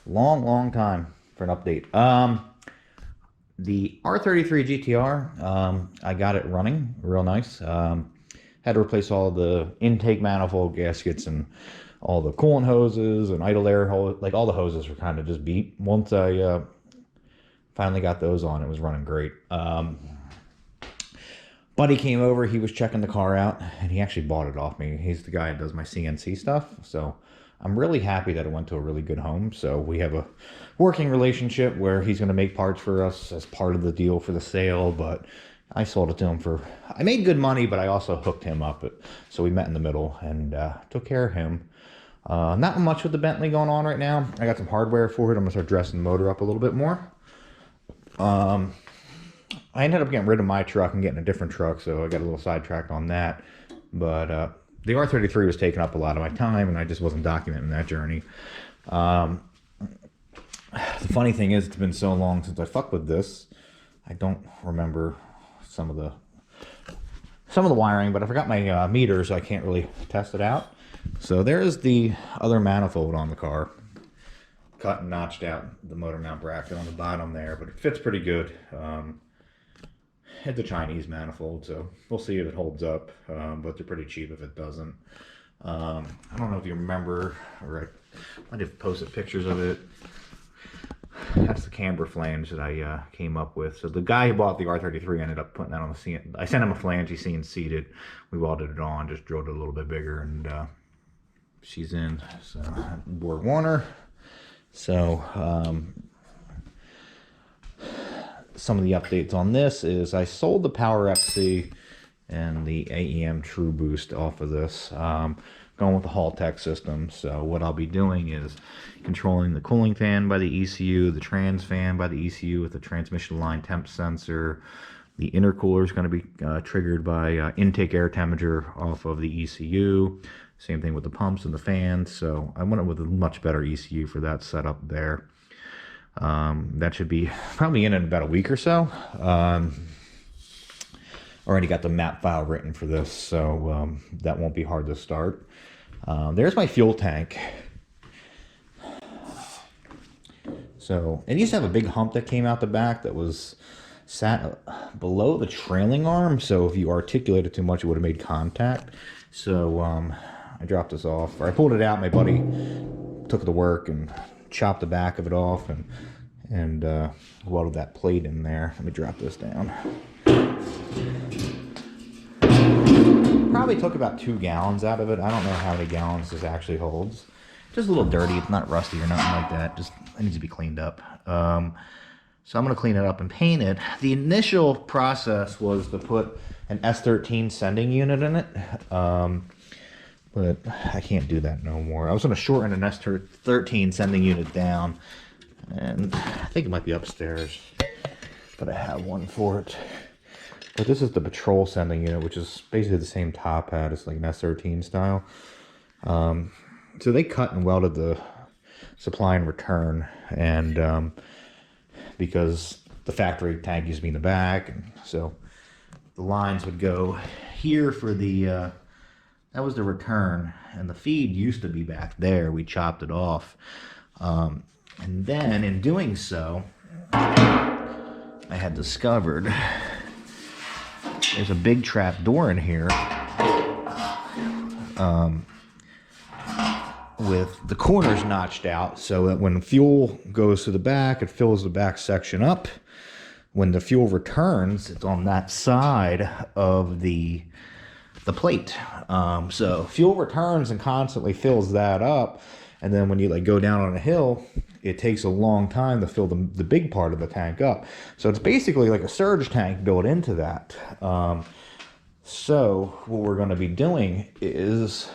Long time for an update. The R33 GTR, I got it running real nice. Had to replace all the intake manifold gaskets and all the coolant hoses and idle air hose. Like all the hoses were kind of just beat. Once I finally got those on, it was running great. Buddy came over, he was checking the car out, and he actually bought it off me. He's the guy that does my CNC stuff, so I'm really happy that it went to a really good home. So we have a working relationship where he's going to make parts for us as part of the deal for the sale, but I sold it to him for, I made good money, but I also hooked him up. So we met in the middle and took care of him. Not much with the Bentley going on right now. I got some hardware for it. I'm going to start dressing the motor up a little bit more. I ended up getting rid of my truck and getting a different truck, so I got a little sidetracked on that. But the R33 was taking up a lot of my time, and I just wasn't documenting that journey. The funny thing is, it's been so long since I fucked with this, I don't remember some of the wiring, but I forgot my meter, so I can't really test it out. So there's the other manifold on the car. Cut and notched out the motor mount bracket on the bottom there, but it fits pretty good. It's a Chinese manifold, so we'll see if it holds up, but they're pretty cheap if it doesn't. I don't know if you remember, or I might have posted pictures of it. That's the camber flange that I came up with. So the guy who bought the R33 ended up putting that on the CNC. I sent him a flange, he CNC'd it. We welded it on, just drilled it a little bit bigger, and she's in. So Borg Warner. So some of the updates on this is I sold the Power FC and the AEM True Boost off of this, going with the Haltech system. So what I'll be doing is controlling the cooling fan by the ECU, the trans fan by the ECU with the transmission line temp sensor. The intercooler is going to be triggered by intake air temperature off of the ECU. Same thing with the pumps and the fans. So I went with a much better ECU for that setup there. That should be probably in about a week or so. Already got the map file written for this, so that won't be hard to start. There's my fuel tank. So it used to have a big hump that came out the back that was sat below the trailing arm, so if you articulated too much, it would have made contact. So I dropped this off, or I pulled it out. My buddy took it to work and chopped the back of it off and welded that plate in there. Let me drop this down. Probably took about 2 gallons out of it. I don't know how many gallons this actually holds. Just a little dirty. It's not rusty or nothing like that. Just it needs to be cleaned up. So I'm going to clean it up and paint it. The initial process was to put an S13 sending unit in it. But I can't do that no more. I was going to shorten an S13 sending unit down, and I think it might be upstairs, but I have one for it. But this is the patrol sending unit, which is basically the same top hat. It's like an S13 style. So they cut and welded the supply and return, and because the factory tank used to be in the back, and so the lines would go here for the that was the return, and the feed used to be back there. We chopped it off. And then in doing so, I had discovered there's a big trap door in here with the corners notched out so that when fuel goes to the back, it fills the back section up. When the fuel returns, it's on that side of the plate. So fuel returns and constantly fills that up, and then when you like go down on a hill, it takes a long time to fill the big part of the tank up. So it's basically like a surge tank built into that. So what we're going to be doing is,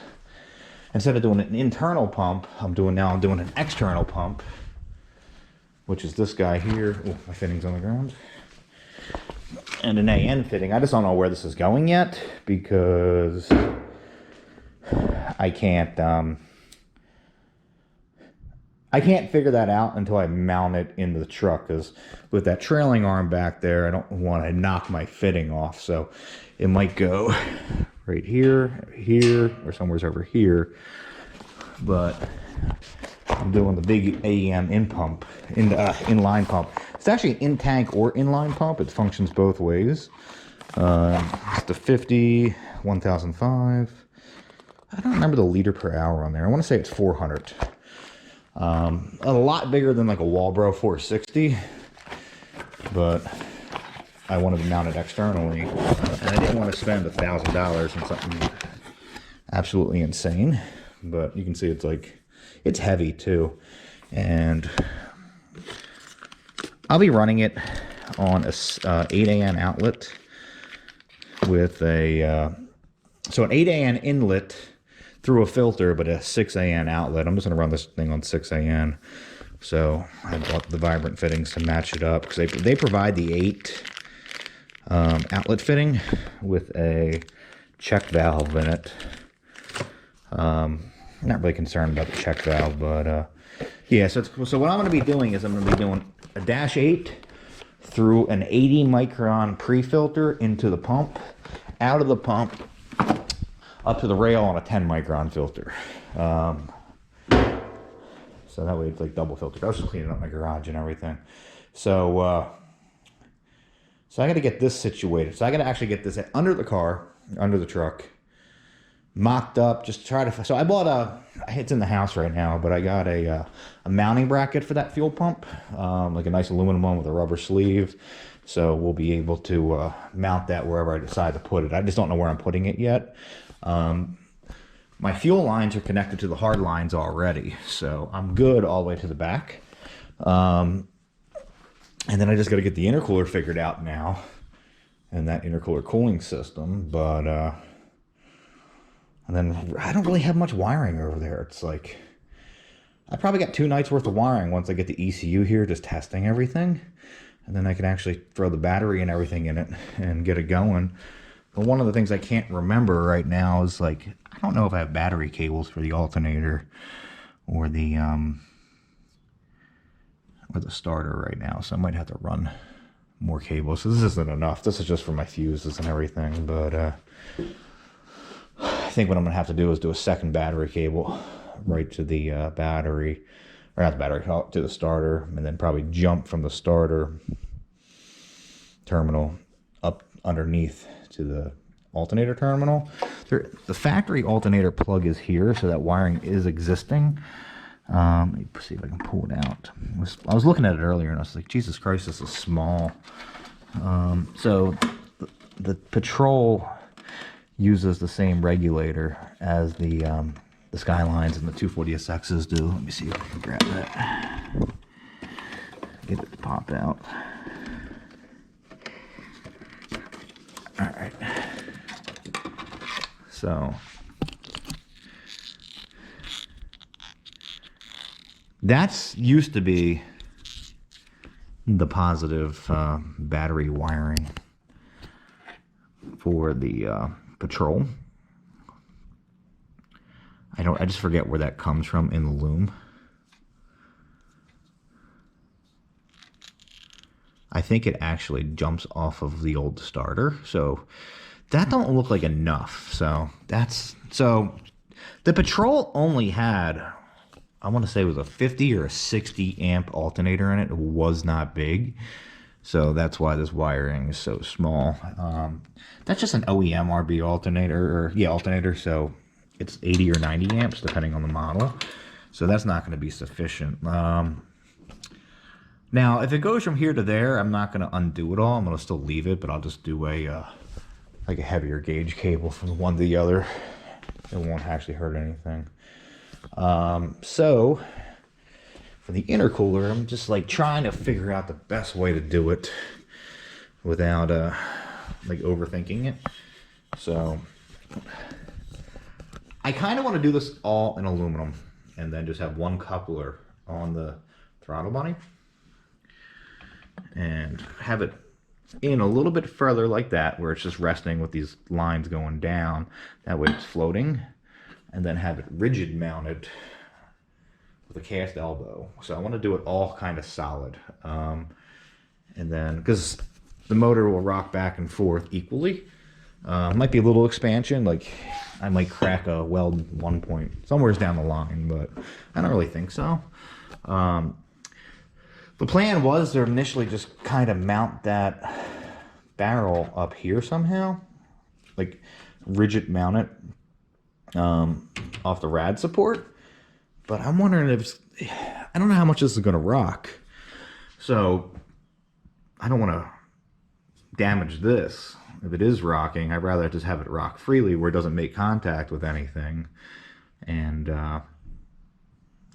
instead of doing an internal pump, I'm doing an external pump, which is this guy here. Oh, my fitting's on the ground. And an AN fitting. I just don't know where this is going yet, because I can't figure that out until I mount it into the truck, because with that trailing arm back there, I don't want to knock my fitting off. So it might go right here, or somewhere over here. But I'm doing the big AEM inline pump. It's actually an in-tank or inline pump. It functions both ways. It's the 50, 1005. I don't remember the liter per hour on there. I want to say it's 400. A lot bigger than like a Walbro 460, but I wanted to mount it externally, and I didn't want to spend $1,000 on something absolutely insane. But you can see it's heavy too, and I'll be running it on a 8AN outlet with an 8AN inlet through a filter, but a 6AN outlet. I'm just going to run this thing on 6AN. So I bought the Vibrant fittings to match it up, because they provide the 8 outlet fitting with a check valve in it. Not really concerned about the check valve, but yeah. So what I'm going to be doing is I'm going to be doing a -8 through an 80 micron pre-filter into the pump, out of the pump, up to the rail on a 10 micron filter. So that way it's like double filtered. I was just cleaning up my garage and everything. So I got to get this situated. So I got to actually get this under the car, under the truck, mocked up, just try to. So I bought it's in the house right now, but I got a mounting bracket for that fuel pump, like a nice aluminum one with a rubber sleeve. So we'll be able to mount that wherever I decide to put it. I just don't know where I'm putting it yet. My fuel lines are connected to the hard lines already, so I'm good all the way to the back. And then I just got to get the intercooler figured out now, and that intercooler cooling system. But and then I don't really have much wiring over there. It's like I probably got 2 nights worth of wiring once I get the ECU here, just testing everything, and then I can actually throw the battery and everything in it and get it going. But one of the things I can't remember right now is, like, I don't know if I have battery cables for the alternator or the starter right now, so I might have to run more cables. So this isn't enough. This is just for my fuses and everything, but I think what I'm gonna have to do is do a second battery cable right to the battery, or not the battery, to the starter, and then probably jump from the starter terminal up underneath to the alternator terminal. The factory alternator plug is here, so that wiring is existing. Let me see if I can pull it out. I was looking at it earlier and I was like, Jesus Christ, this is small. So the Patrol uses the same regulator as the Skylines and the 240SXs do. Let me see if I can grab that. Get it to pop out. All right. So that's used to be the positive battery wiring for the Patrol. I just forget where that comes from in the loom. I think it actually jumps off of the old starter, so that don't look like enough. So the Patrol only had, I want to say it was a 50 or a 60 amp alternator in it. It was not big, so that's why this wiring is so small. That's just an OEM RB alternator, so it's 80 or 90 amps depending on the model, so that's not going to be sufficient. Now, if it goes from here to there, I'm not going to undo it all. I'm going to still leave it, but I'll just do like a heavier gauge cable from one to the other. It won't actually hurt anything. So for the intercooler, I'm just like trying to figure out the best way to do it without like overthinking it. So I kind of want to do this all in aluminum and then just have one coupler on the throttle body and have it in a little bit further like that, where it's just resting with these lines going down. That way it's floating, and then have it rigid mounted with a cast elbow. So I want to do it all kind of solid. And then, because the motor will rock back and forth equally, Might be a little expansion, like I might crack a weld one point somewhere's down the line, but I don't really think so. The plan was to initially just kind of mount that barrel up here somehow, like rigid mount it off the rad support. But I'm wondering if I don't know how much this is going to rock, so I don't want to damage this. If it is rocking, I'd rather just have it rock freely where it doesn't make contact with anything, and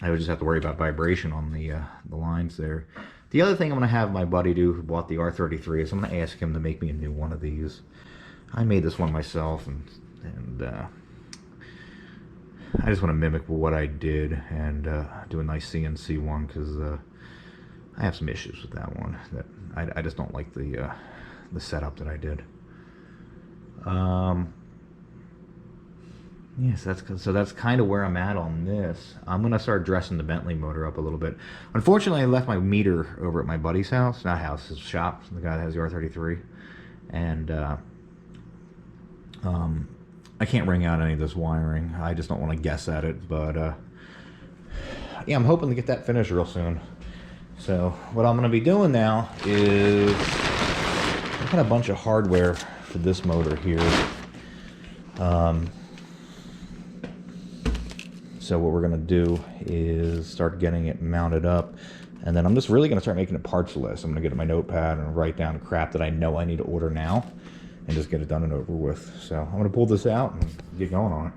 I would just have to worry about vibration on the lines there. The other thing I'm going to have my buddy do, who bought the R33, is I'm going to ask him to make me a new one of these. I made this one myself, and I just want to mimic what I did and do a nice CNC one, because I have some issues with that one. That I just don't like the setup that I did. Yes, that's kind of where I'm at on this. I'm gonna start dressing the Bentley motor up a little bit. Unfortunately, I left my meter over at my buddy's house, not house, his shop, the guy that has the R33, and I can't ring out any of this wiring. I just don't want to guess at it, but yeah, I'm hoping to get that finished real soon. So what I'm gonna be doing now is I got a bunch of hardware for this motor here. So what we're gonna do is start getting it mounted up, and then I'm just really gonna start making a parts list. I'm gonna get my notepad and write down crap that I know I need to order now, and just get it done and over with. So I'm gonna pull this out and get going on it.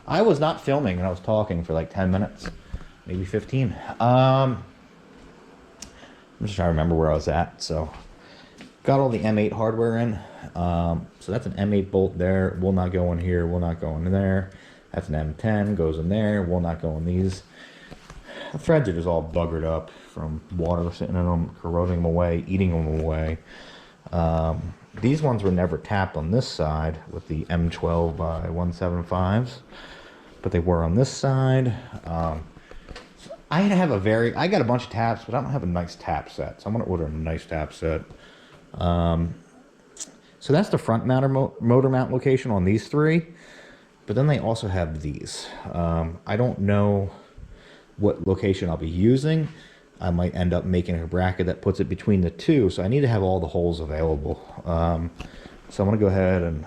I was not filming and I was talking for like 10 minutes, maybe 15. I'm just trying to remember where I was at. So got all the M8 hardware in. So that's an M8 bolt there, will not go in here, will not go in there. That's an M10, goes in there, will not go in these. The threads are just all buggered up from water sitting in them, corroding them away, eating them away. These ones were never tapped on this side with the M12 by 175s, but they were on this side. I got a bunch of taps, but I don't have a nice tap set, so I'm gonna order a nice tap set. So that's the front motor mount location on these three, but then they also have these. I don't know what location I'll be using. I might end up making a bracket that puts it between the two, so I need to have all the holes available. So I'm gonna go ahead and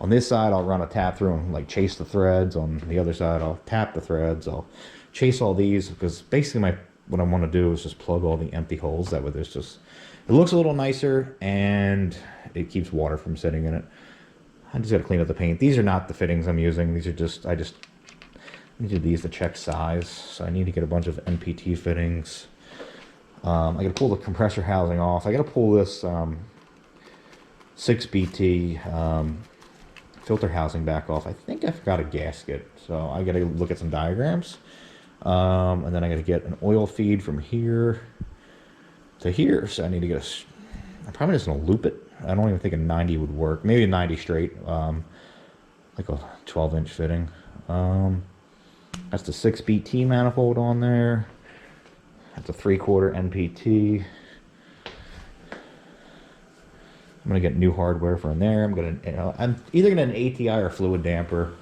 on this side I'll run a tap through and like chase the threads. On the other side I'll tap the threads. I'll chase all these, because basically what I want to do is just plug all the empty holes. That way there's just, it looks a little nicer and it keeps water from sitting in it. I just got to clean up the paint. These are not the fittings I'm using. These are just, I needed these to check size. So I need to get a bunch of NPT fittings. I got to pull the compressor housing off. I got to pull this 6BT filter housing back off. I think I forgot a gasket. So I got to look at some diagrams. And then I got to get an oil feed from here to here. So I need to get I'm probably just going to loop it. I don't even think a 90 would work. Maybe a 90 straight, like a 12-inch fitting. That's the 6BT manifold on there. That's a 3/4 NPT. I'm going to get new hardware from there. I'm either going to an ATI or fluid damper.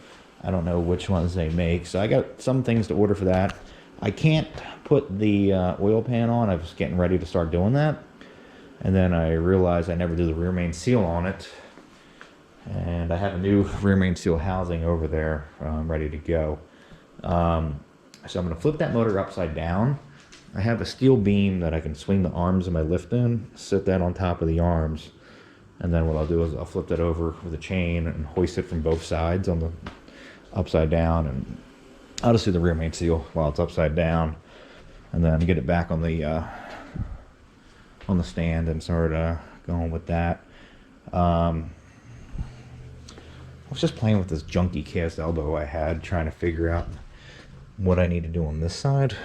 I don't know which ones they make. So I got some things to order for that. I can't put the oil pan on. I was getting ready to start doing that. And then I realized I never did the rear main seal on it. And I have a new rear main seal housing over there ready to go. So I'm going to flip that motor upside down. I have a steel beam that I can swing the arms of my lift in, sit that on top of the arms. And then what I'll do is I'll flip that over with a chain and hoist it from both sides on the upside down. And I'll just do the rear main seal while it's upside down. And then get it back on the stand and start going with that. I was just playing with this junky cast elbow I had, trying to figure out what I need to do on this side.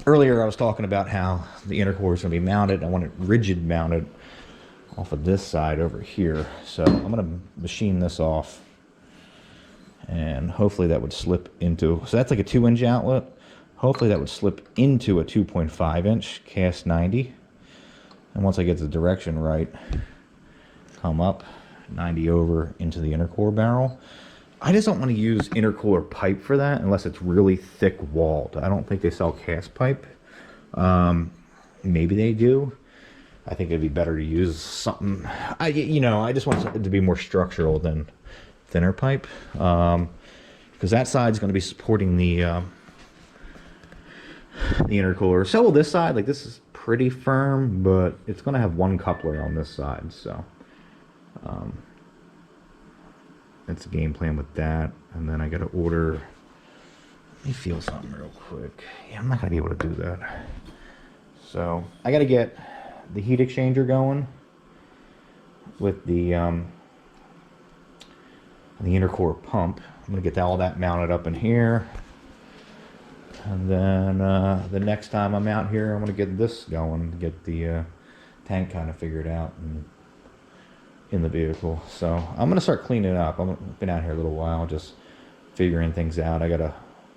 Earlier I was talking about how the inner core is going to be mounted. I want it rigid mounted off of this side over here. So I'm going to machine this off, and hopefully that would slip into, so that's like a 2-inch outlet. Hopefully that would slip into a 2.5 inch cast 90. And once I get the direction right, come up 90 over into the intercooler barrel. I just don't want to use intercooler pipe for that unless it's really thick walled. I don't think they sell cast pipe. Maybe they do. I think it'd be better to use something. I just want it to be more structural than thinner pipe, because that side's going to be supporting the intercooler. So will this side. Like, this is pretty firm, but it's going to have one coupler on this side. So that's the game plan with that. And then I got to order. Let me feel something real quick. Yeah, I'm not going to be able to do that. So I got to get the heat exchanger going with the intercooler pump. I'm going to get all that mounted up in here. And then the next time I'm out here, I'm going to get this going, get the tank kind of figured out in the vehicle. So I'm going to start cleaning it up. I've been out here a little while, just figuring things out. I got to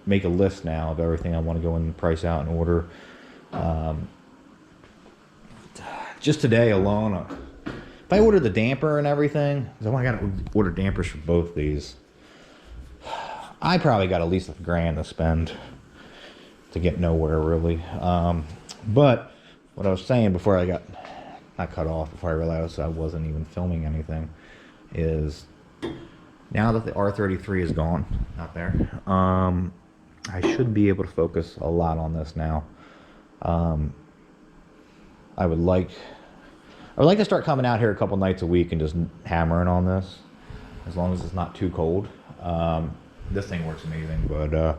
make a list now of everything I want to go and price out and order. Just today alone, if I order the damper and everything, because I got to order dampers for both these, I probably got at least $1,000 to spend to get nowhere, really. But what I was saying before I got cut off, before I realized I wasn't even filming anything, is now that the R33 is gone out there, I should be able to focus a lot on this now. I would like to start coming out here a couple nights a week and just hammering on this, as long as it's not too cold. This thing works amazing, but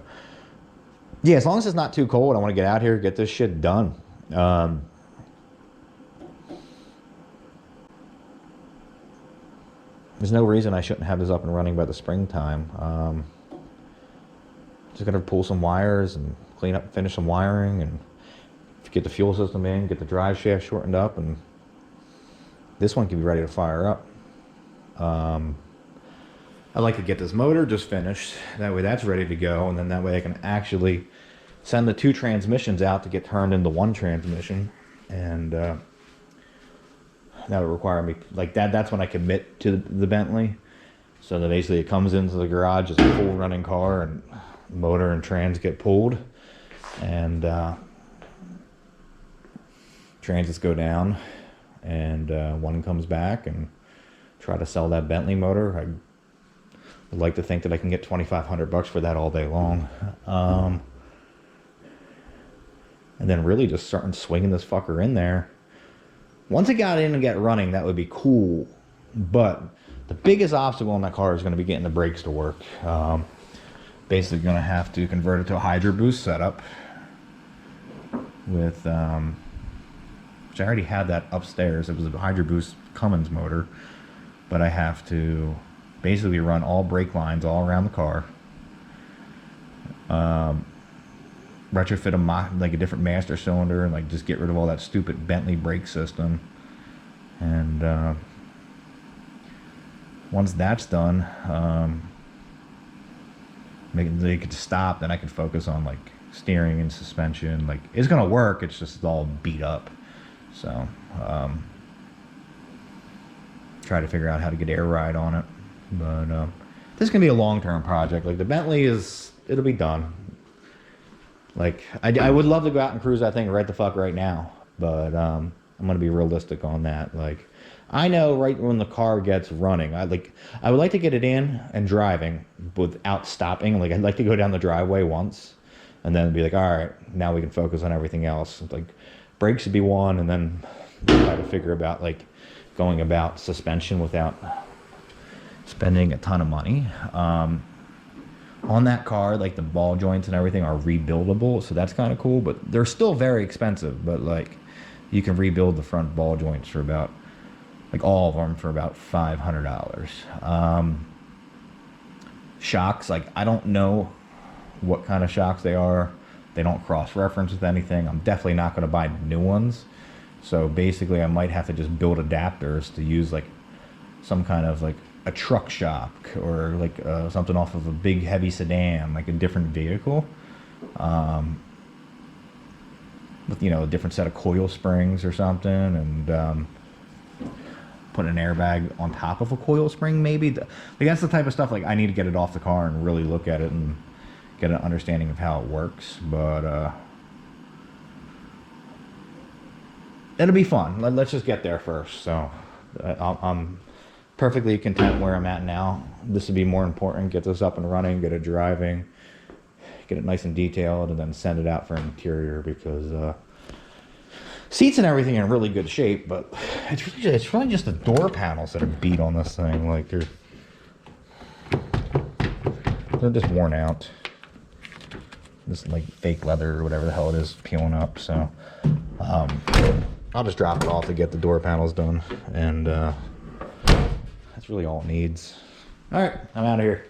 yeah, as long as it's not too cold, I want to get out here, get this shit done. There's no reason I shouldn't have this up and running by the springtime. Just gonna pull some wires and clean up, finish some wiring, and get the fuel system in, get the drive shaft shortened up, and this one can be ready to fire up. I'd like to get this motor just finished. That way that's ready to go, and then that way I can actually send the 2 transmissions out to get turned into 1 transmission. And that would require me, like that's when I commit to the Bentley. So that basically it comes into the garage as a full running car, and motor and trans get pulled, and transits go down, and one comes back, and try to sell that Bentley motor. I would like to think that I can get $2,500 for that all day long. And then really just starting swinging this fucker in there. Once it got in and got running, that would be cool. But the biggest obstacle in that car is going to be getting the brakes to work. Basically going to have to convert it to a Hydro Boost setup with which I already had that upstairs. It was a Hydro Boost Cummins motor, but I have to basically run all brake lines all around the car, retrofit like a different master cylinder, and like just get rid of all that stupid Bentley brake system. And once that's done, they could stop, then I could focus on like steering and suspension. Like, it's gonna work, it's just all beat up. So try to figure out how to get air ride on it. But this is gonna be a long-term project. Like, the Bentley it'll be done. Like, I would love to go out and cruise that thing right the fuck right now, but I'm gonna be realistic on that. Like, I know right when the car gets running, I would like to get it in and driving without stopping. Like, I'd like to go down the driveway once and then be like, all right, now we can focus on everything else. Like, brakes would be one, and then try to figure about like going about suspension without spending a ton of money. On that car, like, the ball joints and everything are rebuildable, so that's kind of cool, but they're still very expensive. But like, you can rebuild the front ball joints for about, like, all of them for about $500. Shocks, like, I don't know what kind of shocks they are. They don't cross-reference with anything. I'm definitely not going to buy new ones. So basically, I might have to just build adapters to use like some kind of like a truck shock, or like something off of a big heavy sedan, like a different vehicle. with, you know, a different set of coil springs or something, and put an airbag on top of a coil spring maybe. Like, that's the type of stuff, like, I need to get it off the car and really look at it and get an understanding of how it works. But it'll be fun. Let's just get there first. So I'm perfectly content where I'm at now. This would be more important. Get this up and running, get it driving, get it nice and detailed, and then send it out for interior, because seats and everything are in really good shape, but it's really just the door panels that are beat on this thing. Like, they're just worn out. This, like, fake leather or whatever the hell it is peeling up. So I'll just drop it off to get the door panels done, and that's really all it needs. All right, I'm out of here.